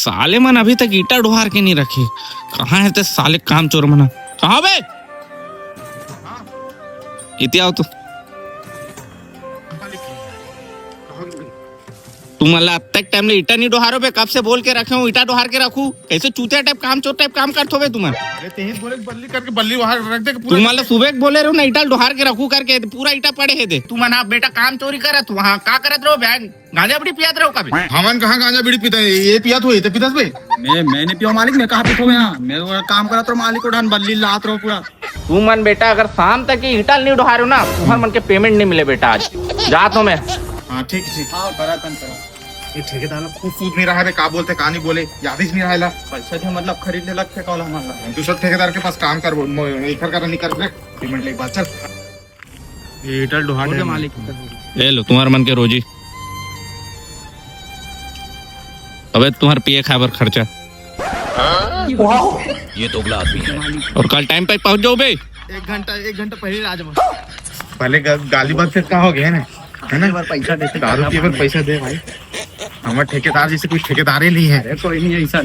साले मन अभी तक ईटा ढुहार के नहीं रखे। कहाँ है ते साले काम चोर मना? कहाँ बे? इति आओ तू मला आता टाइम ले ईटा नहीं डोहारो बे, कब से बोल के रखे हूँ ईटा डोहार के रखू? कैसे चूतिया टाइप काम चोर टाइप काम करते हो बे तुम? बोले बल्ली करके बल्ली वहां रख दे तू मला सुबह बोले रहो ना ईटा डोहार के रखू करके, पूरा ईटा पड़े है दे। तू मना बेटा काम चोरी करत वहाँ का करत रहो बहन? गांजा बड़ी पियात रहो कभी? हमन कहाँ गांजा बीड़ी पीता है? ये पिया तो ये पितास बे। मैं नहीं पियो मालिक, मैं कहाँ पीतो यहाँ? मैं काम करत रहो मालिक उठान बल्ली लात रहो पूरा। तू मन बेटा अगर शाम तक ईटा नहीं डोहारो ना तुम्हारे मन के पेमेंट नहीं मिले बेटा। आज जा तो मैं। हाँ ठीक ठीक। हाँ करा तन करा। ये ठेकेदार लोग खूब सूद नहीं रहा है, का बोलते का नहीं बोले, याद ही नहीं रहा। पैसा जो मतलब खरीदने लग थे कॉल हमारा। दूसरा ठेकेदार के पास काम कर नहीं कर पेमेंट ले बात चल। ईटा डोहार मालिक ले लो तुम्हारे मन के रोजी। अबे तुम्हारे पिए खाबर खर्चा। ये तो ग्लास भी है। और कल टाइम पे पहुंच जाओ बे। एक घंटा पहले राजमा पहले गाली बात से क्या हो गया है ना? पैसा देते दारू पी पैसा दे भाई। हमारे ठेकेदार जैसे कोई ठेकेदार ही नहीं है। कोई नहीं ऐसा।